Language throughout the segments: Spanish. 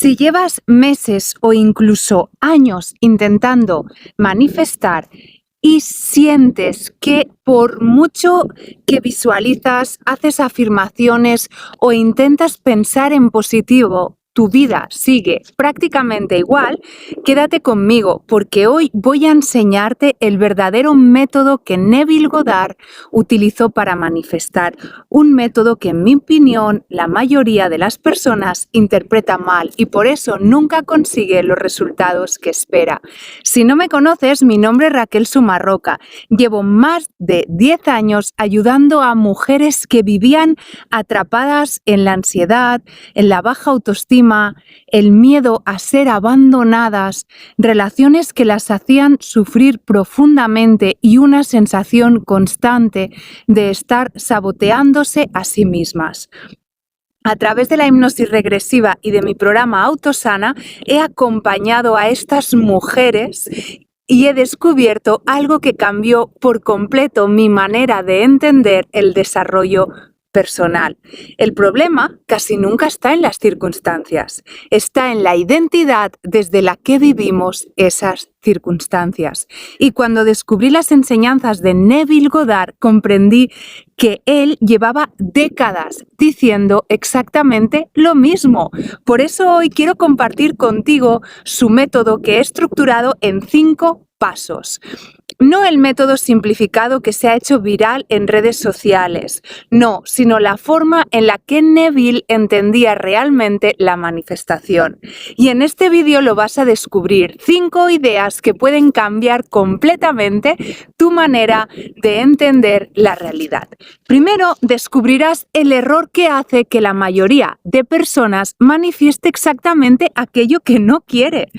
Si llevas meses o incluso años intentando manifestar y sientes que por mucho que visualizas, haces afirmaciones o intentas pensar en positivo, tu vida sigue prácticamente igual, quédate conmigo porque hoy voy a enseñarte el verdadero método que Neville Goddard utilizó para manifestar. Un método que, en mi opinión, la mayoría de las personas interpreta mal y por eso nunca consigue los resultados que espera. Si no me conoces, mi nombre es Raquel Sumarroca. Llevo más de 10 años ayudando a mujeres que vivían atrapadas en la ansiedad, en la baja autoestima, el miedo a ser abandonadas, relaciones que las hacían sufrir profundamente y una sensación constante de estar saboteándose a sí mismas. A través de la hipnosis regresiva y de mi programa Autosana, he acompañado a estas mujeres y he descubierto algo que cambió por completo mi manera de entender el desarrollo personal. El problema casi nunca está en las circunstancias, está en la identidad desde la que vivimos esas circunstancias. Y cuando descubrí las enseñanzas de Neville Goddard, comprendí que él llevaba décadas diciendo exactamente lo mismo. Por eso hoy quiero compartir contigo su método que he estructurado en 5 pasos. No el método simplificado que se ha hecho viral en redes sociales, no, sino la forma en la que Neville entendía realmente la manifestación. Y en este vídeo lo vas a descubrir, 5 ideas que pueden cambiar completamente tu manera de entender la realidad. Primero, descubrirás el error que hace que la mayoría de personas manifieste exactamente aquello que no quiere.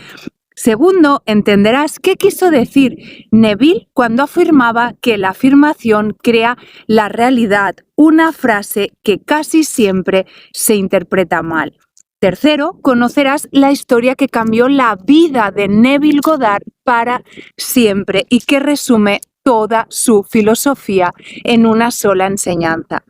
Segundo, entenderás qué quiso decir Neville cuando afirmaba que la afirmación crea la realidad, una frase que casi siempre se interpreta mal. Tercero, conocerás la historia que cambió la vida de Neville Goddard para siempre y que resume toda su filosofía en una sola enseñanza.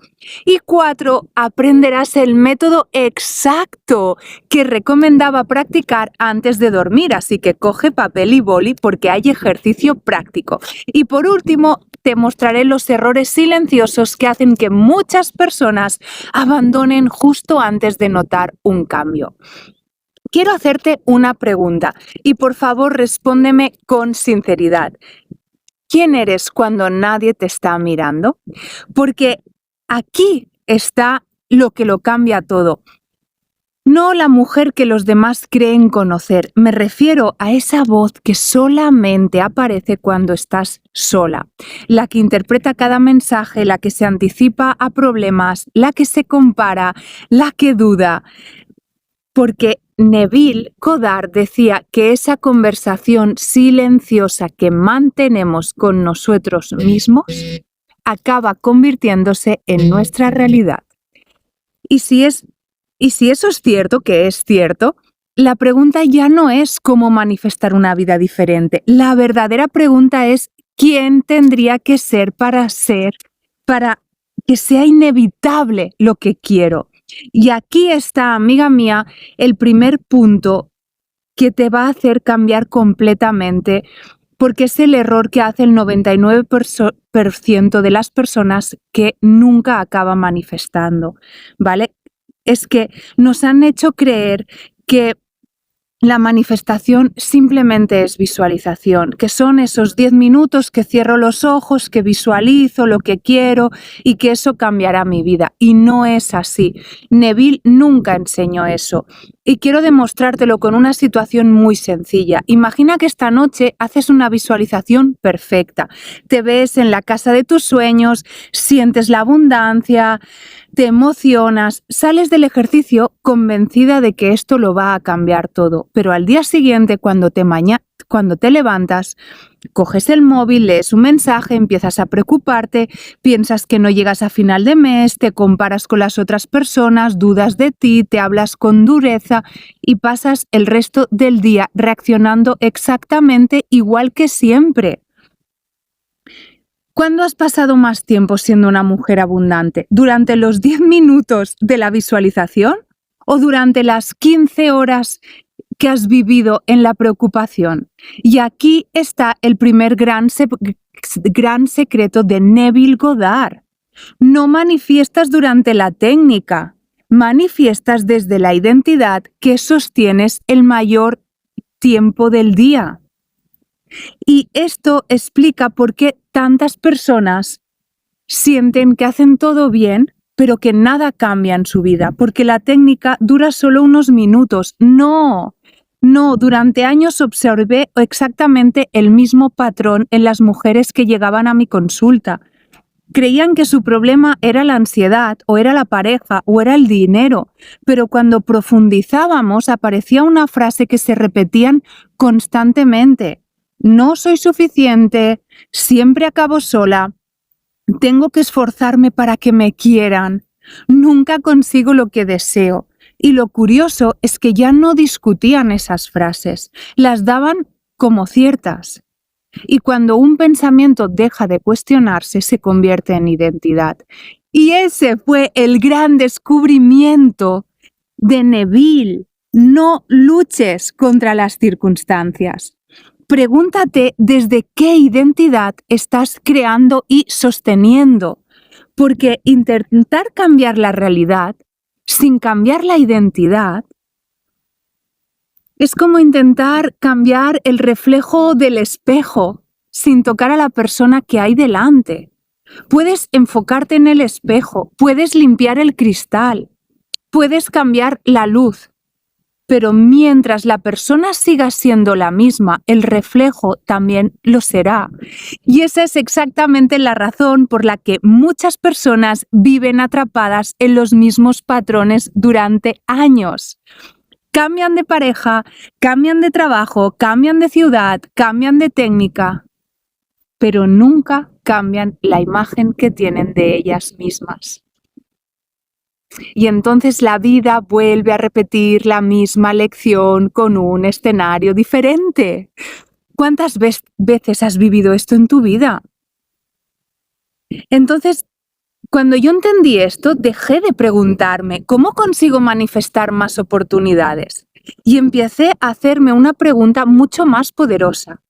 Y 4, aprenderás el método exacto que recomendaba practicar antes de dormir, así que coge papel y boli porque hay ejercicio práctico. Y por último, te mostraré los errores silenciosos que hacen que muchas personas abandonen justo antes de notar un cambio. Quiero hacerte una pregunta y por favor respóndeme con sinceridad. ¿Quién eres cuando nadie te está mirando? Porque aquí está lo que lo cambia todo. No la mujer que los demás creen conocer. Me refiero a esa voz que solamente aparece cuando estás sola. La que interpreta cada mensaje, la que se anticipa a problemas, la que se compara, la que duda. Porque Neville Goddard decía que esa conversación silenciosa que mantenemos con nosotros mismos acaba convirtiéndose en nuestra realidad. Y si eso es cierto, que es cierto, la pregunta ya no es cómo manifestar una vida diferente. La verdadera pregunta es quién tendría que ser para que sea inevitable lo que quiero. Y aquí está, amiga mía, el primer punto que te va a hacer cambiar completamente, porque es el error que hace el 99% de las personas que nunca acaban manifestando, ¿vale? Es que nos han hecho creer que la manifestación simplemente es visualización, que son esos 10 minutos que cierro los ojos, que visualizo lo que quiero y que eso cambiará mi vida. Y no es así. Neville nunca enseñó eso. Y quiero demostrártelo con una situación muy sencilla. Imagina que esta noche haces una visualización perfecta. Te ves en la casa de tus sueños, sientes la abundancia, te emocionas, sales del ejercicio convencida de que esto lo va a cambiar todo. Pero al día siguiente, cuando te levantas, coges el móvil, lees un mensaje, empiezas a preocuparte, piensas que no llegas a final de mes, te comparas con las otras personas, dudas de ti, te hablas con dureza y pasas el resto del día reaccionando exactamente igual que siempre. ¿Cuándo has pasado más tiempo siendo una mujer abundante? ¿Durante los 10 minutos de la visualización o durante las 15 horas que has vivido en la preocupación. Y aquí está el primer gran secreto de Neville Goddard. No manifiestas durante la técnica, manifiestas desde la identidad que sostienes el mayor tiempo del día. Y esto explica por qué tantas personas sienten que hacen todo bien, pero que nada cambia en su vida, porque la técnica dura solo unos minutos. No, durante años observé exactamente el mismo patrón en las mujeres que llegaban a mi consulta. Creían que su problema era la ansiedad, o era la pareja, o era el dinero, pero cuando profundizábamos aparecía una frase que se repetían constantemente. No soy suficiente, siempre acabo sola, tengo que esforzarme para que me quieran, nunca consigo lo que deseo. Y lo curioso es que ya no discutían esas frases, las daban como ciertas. Y cuando un pensamiento deja de cuestionarse, se convierte en identidad. Y ese fue el gran descubrimiento de Neville. No luches contra las circunstancias. Pregúntate desde qué identidad estás creando y sosteniendo, porque intentar cambiar la realidad sin cambiar la identidad es como intentar cambiar el reflejo del espejo sin tocar a la persona que hay delante. Puedes enfocarte en el espejo, puedes limpiar el cristal, puedes cambiar la luz, pero mientras la persona siga siendo la misma, el reflejo también lo será. Y esa es exactamente la razón por la que muchas personas viven atrapadas en los mismos patrones durante años. Cambian de pareja, cambian de trabajo, cambian de ciudad, cambian de técnica, pero nunca cambian la imagen que tienen de ellas mismas. Y entonces la vida vuelve a repetir la misma lección con un escenario diferente. ¿Cuántas veces has vivido esto en tu vida? Entonces, cuando yo entendí esto, dejé de preguntarme ¿cómo consigo manifestar más oportunidades? Y empecé a hacerme una pregunta mucho más poderosa.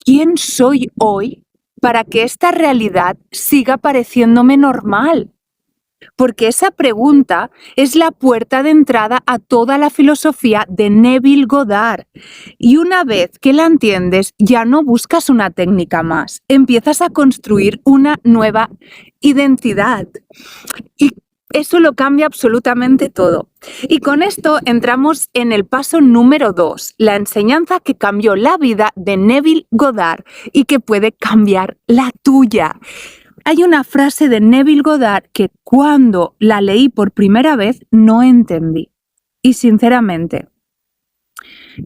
¿Quién soy hoy para que esta realidad siga pareciéndome normal? Porque esa pregunta es la puerta de entrada a toda la filosofía de Neville Goddard. Y una vez que la entiendes, ya no buscas una técnica más, empiezas a construir una nueva identidad. Y eso lo cambia absolutamente todo. Y con esto entramos en el paso número 2, la enseñanza que cambió la vida de Neville Goddard y que puede cambiar la tuya. Hay una frase de Neville Goddard que cuando la leí por primera vez no entendí. Y sinceramente,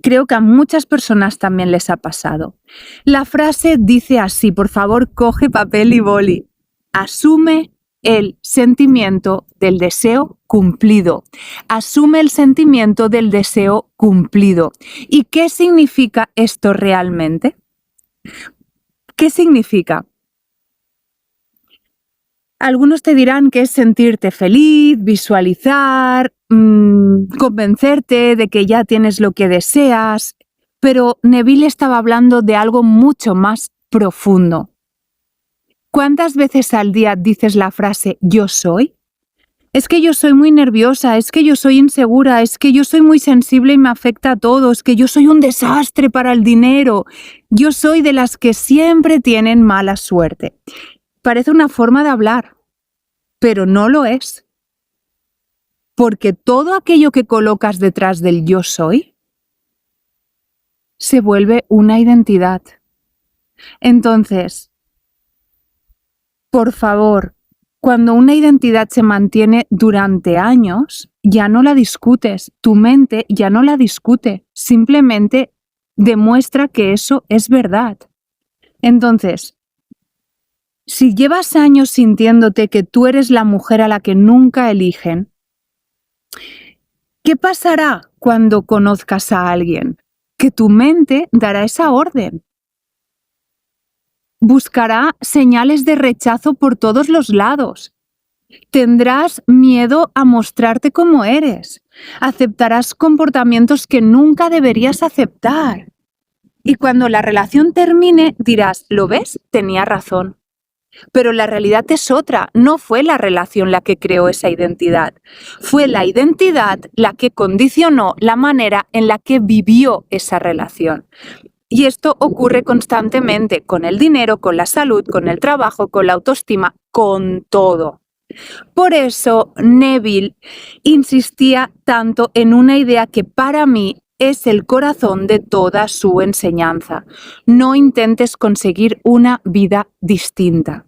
creo que a muchas personas también les ha pasado. La frase dice así, por favor, coge papel y boli. Asume el sentimiento del deseo cumplido. Asume el sentimiento del deseo cumplido. ¿Y qué significa esto realmente? ¿Qué significa? Algunos te dirán que es sentirte feliz, visualizar, convencerte de que ya tienes lo que deseas, pero Neville estaba hablando de algo mucho más profundo. ¿Cuántas veces al día dices la frase yo soy? Es que yo soy muy nerviosa, es que yo soy insegura, es que yo soy muy sensible y me afecta a todo, es que yo soy un desastre para el dinero, yo soy de las que siempre tienen mala suerte. Parece una forma de hablar, pero no lo es. Porque todo aquello que colocas detrás del yo soy se vuelve una identidad. Entonces, por favor, cuando una identidad se mantiene durante años, ya no la discutes, tu mente ya no la discute, simplemente demuestra que eso es verdad. Entonces, si llevas años sintiéndote que tú eres la mujer a la que nunca eligen, ¿qué pasará cuando conozcas a alguien? Que tu mente dará esa orden. Buscará señales de rechazo por todos los lados. Tendrás miedo a mostrarte como eres. Aceptarás comportamientos que nunca deberías aceptar. Y cuando la relación termine, dirás, ¿lo ves? Tenía razón. Pero la realidad es otra. No fue la relación la que creó esa identidad. Fue la identidad la que condicionó la manera en la que vivió esa relación. Y esto ocurre constantemente con el dinero, con la salud, con el trabajo, con la autoestima, con todo. Por eso Neville insistía tanto en una idea que para mí es el corazón de toda su enseñanza. No intentes conseguir una vida distinta.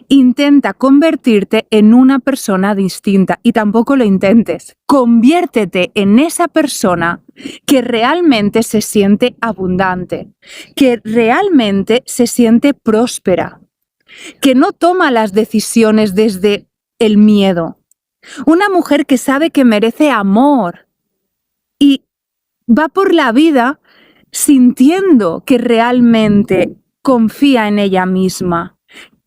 Intenta convertirte en una persona distinta y tampoco lo intentes. Conviértete en esa persona que realmente se siente abundante, que realmente se siente próspera, que no toma las decisiones desde el miedo. Una mujer que sabe que merece amor y va por la vida sintiendo que realmente confía en ella misma,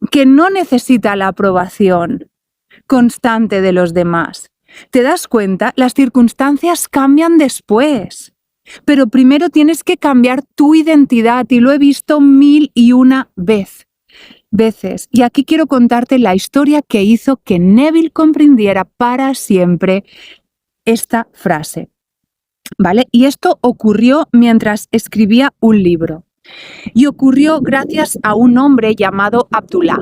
que no necesita la aprobación constante de los demás. ¿Te das cuenta? Las circunstancias cambian después, pero primero tienes que cambiar tu identidad y lo he visto 1001 veces. Y aquí quiero contarte la historia que hizo que Neville comprendiera para siempre esta frase, ¿vale? Y esto ocurrió mientras escribía un libro. Y ocurrió gracias a un hombre llamado Abdullah,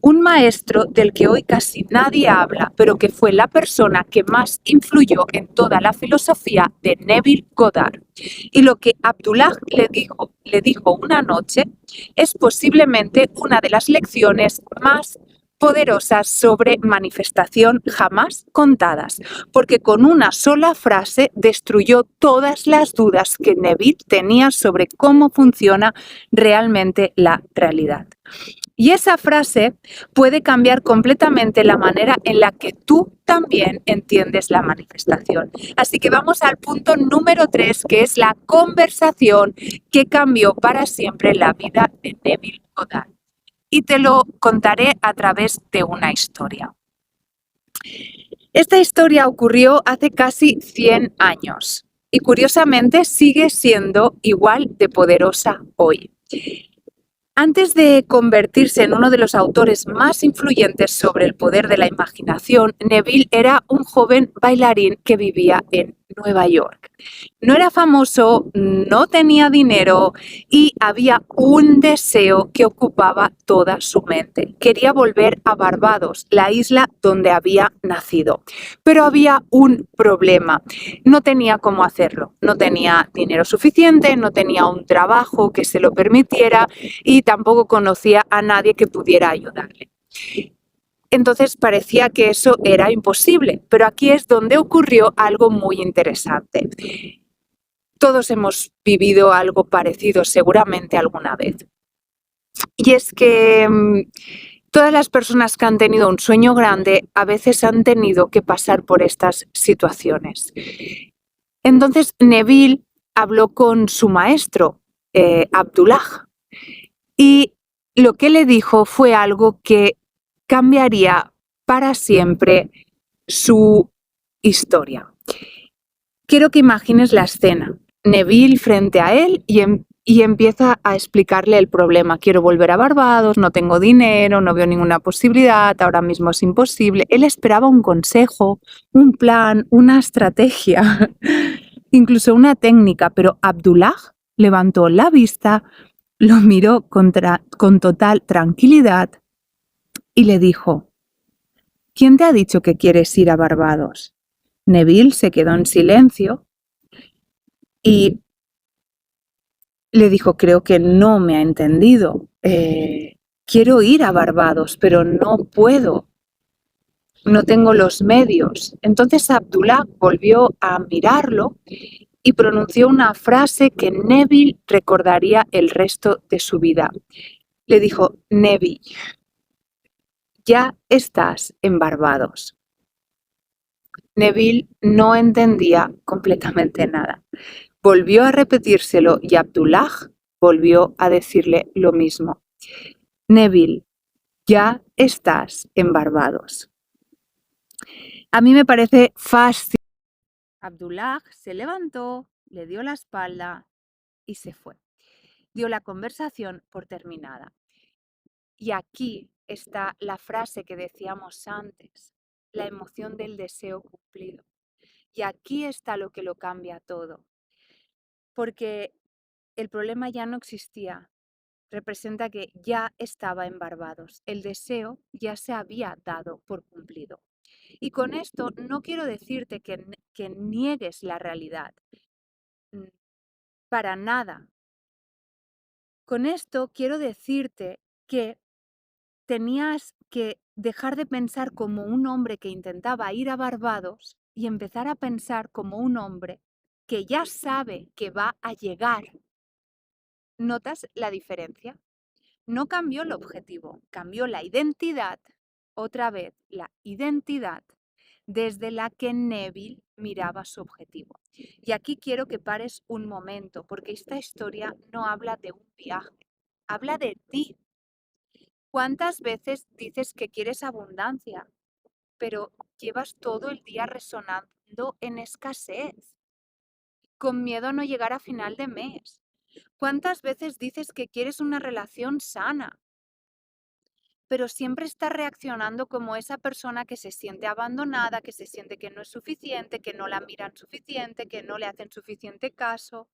un maestro del que hoy casi nadie habla, pero que fue la persona que más influyó en toda la filosofía de Neville Goddard. Y lo que Abdullah le dijo una noche es posiblemente una de las lecciones más poderosas sobre manifestación jamás contadas, porque con una sola frase destruyó todas las dudas que Neville tenía sobre cómo funciona realmente la realidad. Y esa frase puede cambiar completamente la manera en la que tú también entiendes la manifestación. Así que vamos al punto número 3, que es la conversación que cambió para siempre la vida de Neville Goddard. Y te lo contaré a través de una historia. Esta historia ocurrió hace casi 100 años y curiosamente sigue siendo igual de poderosa hoy. Antes de convertirse en uno de los autores más influyentes sobre el poder de la imaginación, Neville era un joven bailarín que vivía en Nueva York. No era famoso, no tenía dinero y había un deseo que ocupaba toda su mente. Quería volver a Barbados, la isla donde había nacido. Pero había un problema. No tenía cómo hacerlo. No tenía dinero suficiente, no tenía un trabajo que se lo permitiera y tampoco conocía a nadie que pudiera ayudarle. Entonces parecía que eso era imposible, pero aquí es donde ocurrió algo muy interesante. Todos hemos vivido algo parecido seguramente alguna vez. Y es que todas las personas que han tenido un sueño grande a veces han tenido que pasar por estas situaciones. Entonces Neville habló con su maestro, Abdullah, y lo que le dijo fue algo que cambiaría para siempre su historia. Quiero que imagines la escena. Neville frente a él y empieza a explicarle el problema. Quiero volver a Barbados, no tengo dinero, no veo ninguna posibilidad, ahora mismo es imposible. Él esperaba un consejo, un plan, una estrategia, incluso una técnica, pero Abdullah levantó la vista, lo miró con total tranquilidad y le dijo: ¿quién te ha dicho que quieres ir a Barbados? Neville se quedó en silencio y le dijo: creo que no me ha entendido. Quiero ir a Barbados, pero no puedo. No tengo los medios. Entonces Abdullah volvió a mirarlo y pronunció una frase que Neville recordaría el resto de su vida. Le dijo: Neville, ya estás en Barbados. Neville no entendía completamente nada. Volvió a repetírselo y Abdullah volvió a decirle lo mismo. Neville, ya estás en Barbados. A mí me parece fascinante. Abdullah se levantó, le dio la espalda y se fue. Dio la conversación por terminada. Y aquí está la frase que decíamos antes, la emoción del deseo cumplido. Y aquí está lo que lo cambia todo. Porque el problema ya no existía. Representa que ya estaba en Barbados. El deseo ya se había dado por cumplido. Y con esto no quiero decirte que niegues la realidad. Para nada. Con esto quiero decirte que tenías que dejar de pensar como un hombre que intentaba ir a Barbados y empezar a pensar como un hombre que ya sabe que va a llegar. ¿Notas la diferencia? No cambió el objetivo, cambió la identidad, otra vez la identidad desde la que Neville miraba su objetivo. Y aquí quiero que pares un momento, porque esta historia no habla de un viaje, habla de ti. ¿Cuántas veces dices que quieres abundancia, pero llevas todo el día resonando en escasez, con miedo a no llegar a final de mes? ¿Cuántas veces dices que quieres una relación sana, pero siempre estás reaccionando como esa persona que se siente abandonada, que se siente que no es suficiente, que no la miran suficiente, que no le hacen suficiente caso?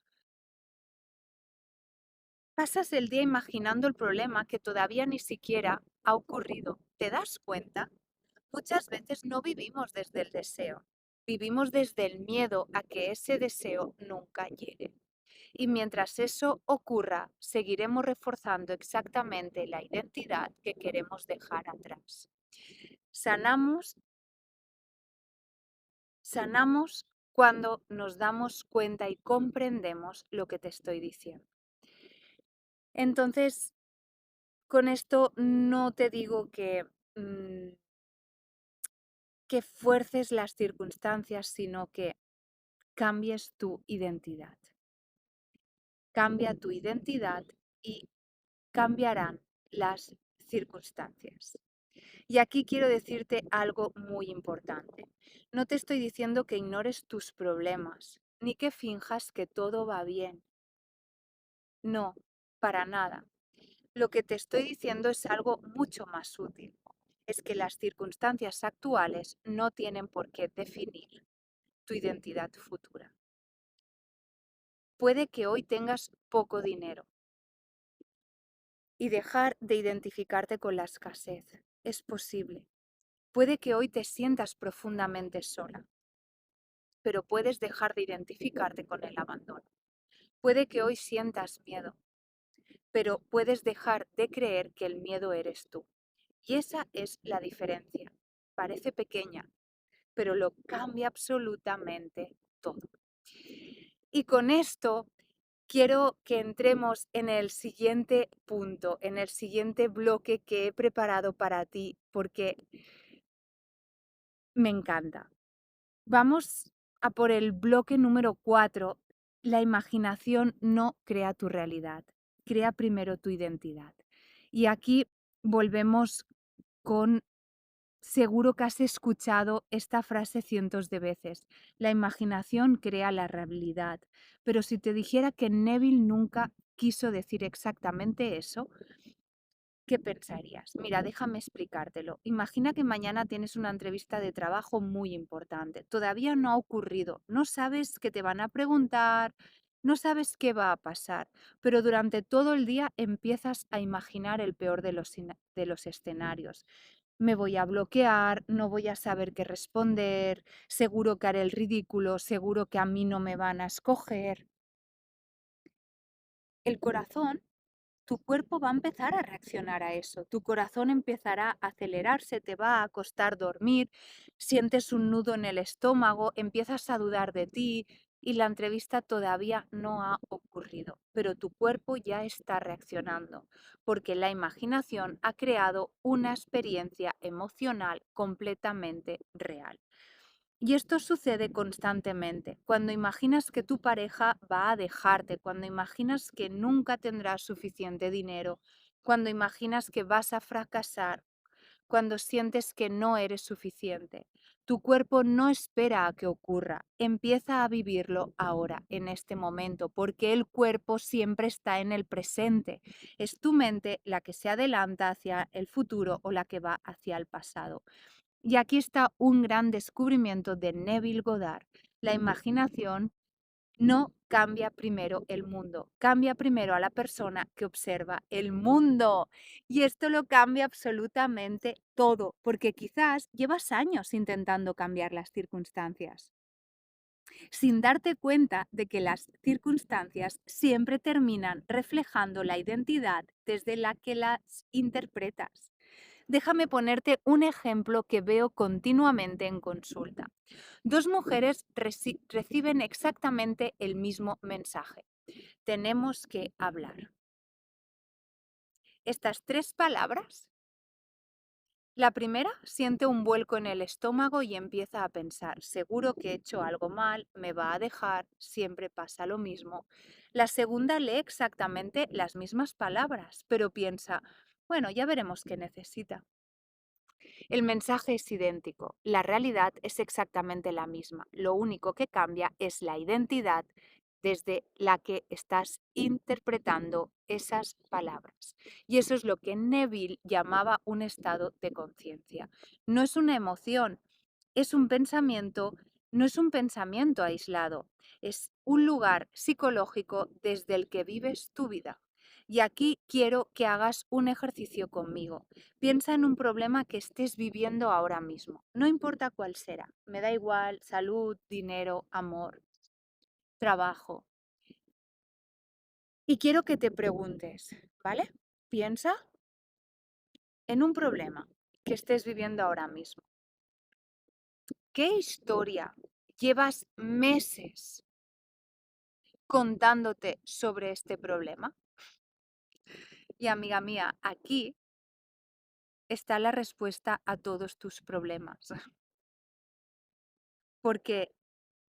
Pasas el día imaginando el problema que todavía ni siquiera ha ocurrido. ¿Te das cuenta? Muchas veces no vivimos desde el deseo, vivimos desde el miedo a que ese deseo nunca llegue. Y mientras eso ocurra, seguiremos reforzando exactamente la identidad que queremos dejar atrás. Sanamos cuando nos damos cuenta y comprendemos lo que te estoy diciendo. Entonces, con esto no te digo que fuerces las circunstancias, sino que cambies tu identidad. Cambia tu identidad y cambiarán las circunstancias. Y aquí quiero decirte algo muy importante. No te estoy diciendo que ignores tus problemas, ni que finjas que todo va bien. No, para nada. Lo que te estoy diciendo es algo mucho más útil. Es que las circunstancias actuales no tienen por qué definir tu identidad futura. Puede que hoy tengas poco dinero y dejar de identificarte con la escasez. Es posible. Puede que hoy te sientas profundamente sola, pero puedes dejar de identificarte con el abandono. Puede que hoy sientas miedo, pero puedes dejar de creer que el miedo eres tú. Y esa es la diferencia. Parece pequeña, pero lo cambia absolutamente todo. Y con esto quiero que entremos en el siguiente punto, en el siguiente bloque que he preparado para ti, porque me encanta. Vamos a por el bloque número 4. La imaginación no crea tu realidad, crea primero tu identidad. Y aquí volvemos con, seguro que has escuchado esta frase cientos de veces, la imaginación crea la realidad. Pero si te dijera que Neville nunca quiso decir exactamente eso, ¿qué pensarías? Mira, déjame explicártelo. Imagina que mañana tienes una entrevista de trabajo muy importante. Todavía no ha ocurrido. No sabes qué te van a preguntar, no sabes qué va a pasar, pero durante todo el día empiezas a imaginar el peor de los escenarios. Me voy a bloquear, no voy a saber qué responder, seguro que haré el ridículo, seguro que a mí no me van a escoger. El corazón, tu cuerpo va a empezar a reaccionar a eso. Tu corazón empezará a acelerarse, te va a costar dormir, sientes un nudo en el estómago, empiezas a dudar de ti y la entrevista todavía no ha ocurrido, pero tu cuerpo ya está reaccionando porque la imaginación ha creado una experiencia emocional completamente real. Y esto sucede constantemente. Cuando imaginas que tu pareja va a dejarte, cuando imaginas que nunca tendrás suficiente dinero, cuando imaginas que vas a fracasar, cuando sientes que no eres suficiente, Tu cuerpo no espera a que ocurra, empieza a vivirlo ahora, en este momento, porque el cuerpo siempre está en el presente. Es tu mente la que se adelanta hacia el futuro o la que va hacia el pasado. Y aquí está un gran descubrimiento de Neville Goddard. La imaginación no cambia primero el mundo, cambia primero a la persona que observa el mundo. Y esto lo cambia absolutamente todo, porque quizás llevas años intentando cambiar las circunstancias, sin darte cuenta de que las circunstancias siempre terminan reflejando la identidad desde la que las interpretas. Déjame ponerte un ejemplo que veo continuamente en consulta. Dos mujeres reciben exactamente el mismo mensaje. Tenemos que hablar. Estas tres palabras, la primera siente un vuelco en el estómago y empieza a pensar, seguro que he hecho algo mal, me va a dejar, siempre pasa lo mismo. La segunda lee exactamente las mismas palabras, pero piensa, bueno, ya veremos qué necesita. El mensaje es idéntico, la realidad es exactamente la misma, lo único que cambia es la identidad desde la que estás interpretando esas palabras. Y eso es lo que Neville llamaba un estado de conciencia. No es una emoción, es un pensamiento, no es un pensamiento aislado, es un lugar psicológico desde el que vives tu vida. Y aquí quiero que hagas un ejercicio conmigo. Piensa en un problema que estés viviendo ahora mismo, no importa cuál será, me da igual, salud, dinero, amor, trabajo. Y quiero que te preguntes, ¿vale? Piensa en un problema que estés viviendo ahora mismo. ¿Qué historia llevas meses contándote sobre este problema? Y amiga mía, aquí está la respuesta a todos tus problemas, porque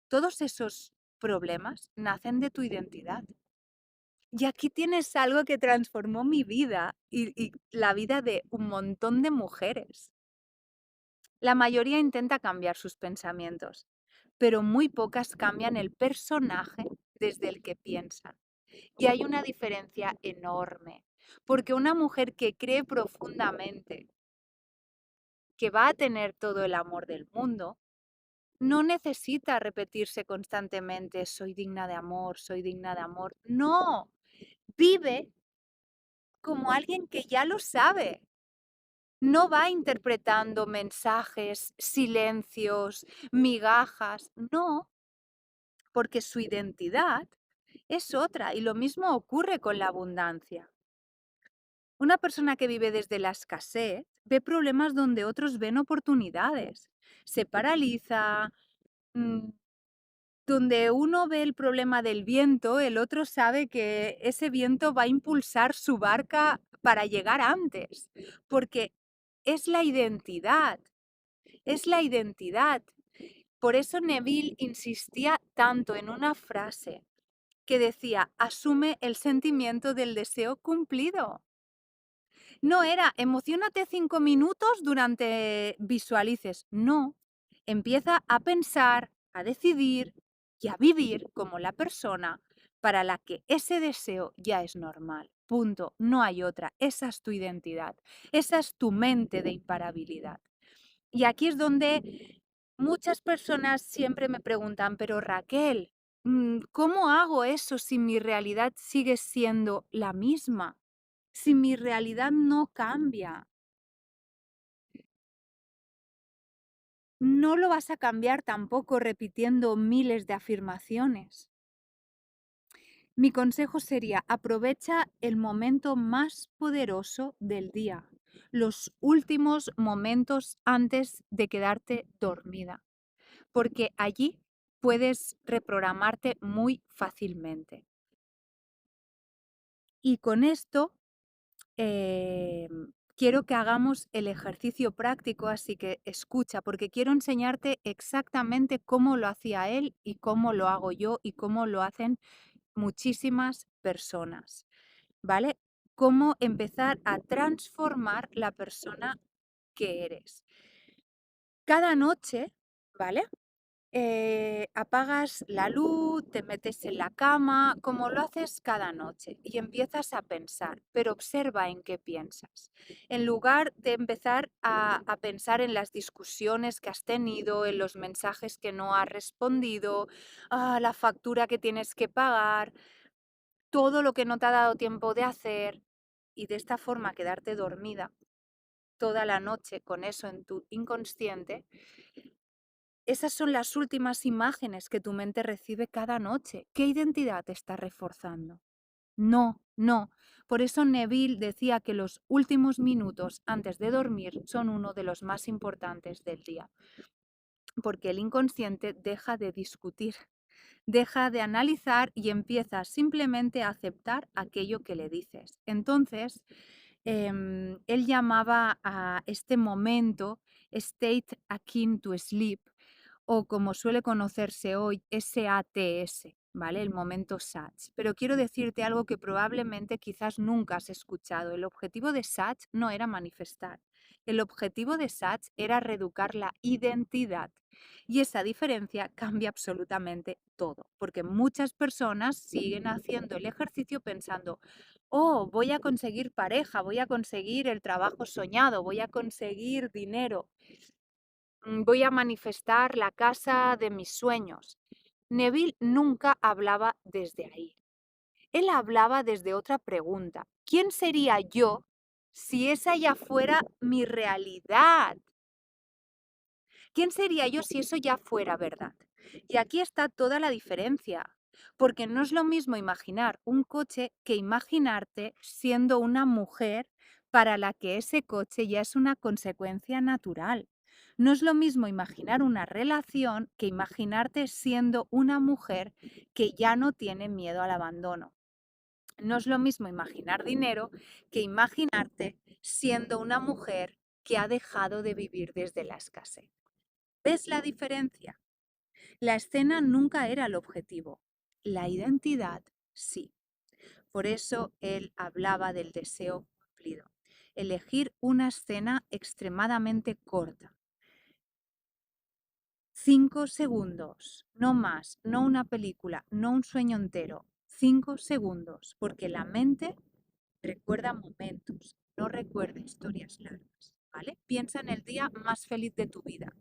todos esos problemas nacen de tu identidad. Y aquí tienes algo que transformó mi vida y la vida de un montón de mujeres. La mayoría intenta cambiar sus pensamientos, pero muy pocas cambian el personaje desde el que piensan. Y hay una diferencia enorme, porque una mujer que cree profundamente que va a tener todo el amor del mundo, no necesita repetirse constantemente, soy digna de amor, soy digna de amor. No, vive como alguien que ya lo sabe. No va interpretando mensajes, silencios, migajas, no, porque su identidad es otra y lo mismo ocurre con la abundancia. Una persona que vive desde la escasez ve problemas donde otros ven oportunidades, se paraliza, mm, donde uno ve el problema del viento, el otro sabe que ese viento va a impulsar su barca para llegar antes, porque es la identidad, es la identidad. Por eso Neville insistía tanto en una frase que decía, asume el sentimiento del deseo cumplido. No era emocionate 5 minutos durante visualices, no. Empieza a pensar, a decidir y a vivir como la persona para la que ese deseo ya es normal. Punto. No hay otra. Esa es tu identidad. Esa es tu mente de imparabilidad. Y aquí es donde muchas personas siempre me preguntan, pero Raquel, ¿cómo hago eso si mi realidad sigue siendo la misma? Si mi realidad no cambia, no lo vas a cambiar tampoco repitiendo miles de afirmaciones. Mi consejo sería, aprovecha el momento más poderoso del día, los últimos momentos antes de quedarte dormida, porque allí puedes reprogramarte muy fácilmente. Y con esto quiero que hagamos el ejercicio práctico, así que escucha, porque quiero enseñarte exactamente cómo lo hacía él y cómo lo hago yo y cómo lo hacen muchísimas personas, ¿vale? Cómo empezar a transformar la persona que eres. Cada noche ¿vale? Apagas la luz, te metes en la cama, como lo haces cada noche, y empiezas a pensar, pero observa en qué piensas. En lugar de empezar a pensar en las discusiones que has tenido, en los mensajes que no has respondido, la factura que tienes que pagar, todo lo que no te ha dado tiempo de hacer, y de esta forma quedarte dormida toda la noche con eso en tu inconsciente. Esas son las últimas imágenes que tu mente recibe cada noche. ¿Qué identidad te está reforzando? No, no. Por eso Neville decía que los últimos minutos antes de dormir son uno de los más importantes del día, porque el inconsciente deja de discutir, deja de analizar y empieza simplemente a aceptar aquello que le dices. Entonces, él llamaba a este momento state akin to sleep, o como suele conocerse hoy, SATS, ¿vale? El momento SATS. Pero quiero decirte algo que probablemente quizás nunca has escuchado. El objetivo de SATS no era manifestar. El objetivo de SATS era reeducar la identidad. Y esa diferencia cambia absolutamente todo, porque muchas personas siguen haciendo el ejercicio pensando, oh, voy a conseguir pareja, voy a conseguir el trabajo soñado, voy a conseguir dinero, voy a manifestar la casa de mis sueños. Neville nunca hablaba desde ahí. Él hablaba desde otra pregunta. ¿Quién sería yo si esa ya fuera mi realidad? ¿Quién sería yo si eso ya fuera verdad? Y aquí está toda la diferencia, porque no es lo mismo imaginar un coche que imaginarte siendo una mujer para la que ese coche ya es una consecuencia natural. No es lo mismo imaginar una relación que imaginarte siendo una mujer que ya no tiene miedo al abandono. No es lo mismo imaginar dinero que imaginarte siendo una mujer que ha dejado de vivir desde la escasez. ¿Ves la diferencia? La escena nunca era el objetivo, la identidad sí. Por eso él hablaba del deseo cumplido. Elegir una escena extremadamente corta. 5 segundos, no más, no una película, no un sueño entero. 5 segundos, porque la mente recuerda momentos, no recuerda historias largas, ¿vale? Piensa en el día más feliz de tu vida.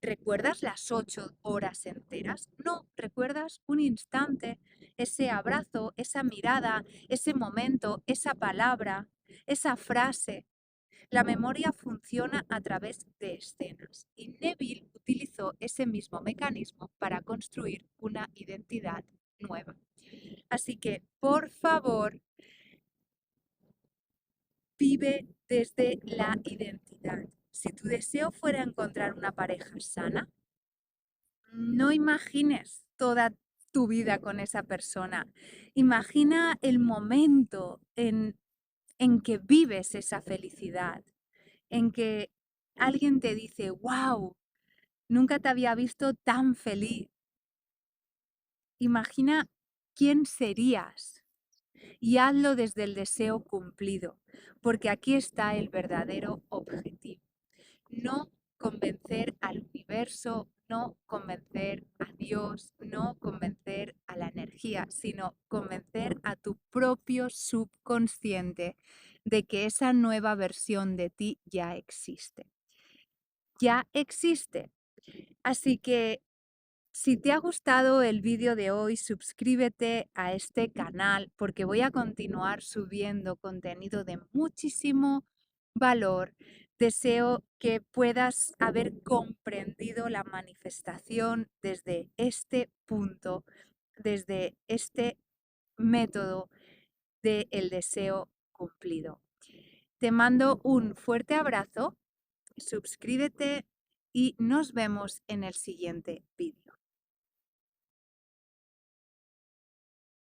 ¿Recuerdas las 8 horas enteras? No, recuerdas un instante, ese abrazo, esa mirada, ese momento, esa palabra, esa frase. La memoria funciona a través de escenas y Neville utilizó ese mismo mecanismo para construir una identidad nueva. Así que, por favor, vive desde la identidad. Si tu deseo fuera encontrar una pareja sana, no imagines toda tu vida con esa persona. Imagina el momento en que vives esa felicidad, en que alguien te dice, wow, nunca te había visto tan feliz. Imagina quién serías y hazlo desde el deseo cumplido, porque aquí está el verdadero objetivo. No convencer al universo, no convencer a Dios, no convencer a la energía, sino convencer a tu propio subconsciente de que esa nueva versión de ti ya existe. Ya existe. Así que si te ha gustado el vídeo de hoy, suscríbete a este canal porque voy a continuar subiendo contenido de muchísimo valor. Deseo que puedas haber comprendido la manifestación desde este punto, desde este método del deseo cumplido. Te mando un fuerte abrazo, suscríbete y nos vemos en el siguiente vídeo.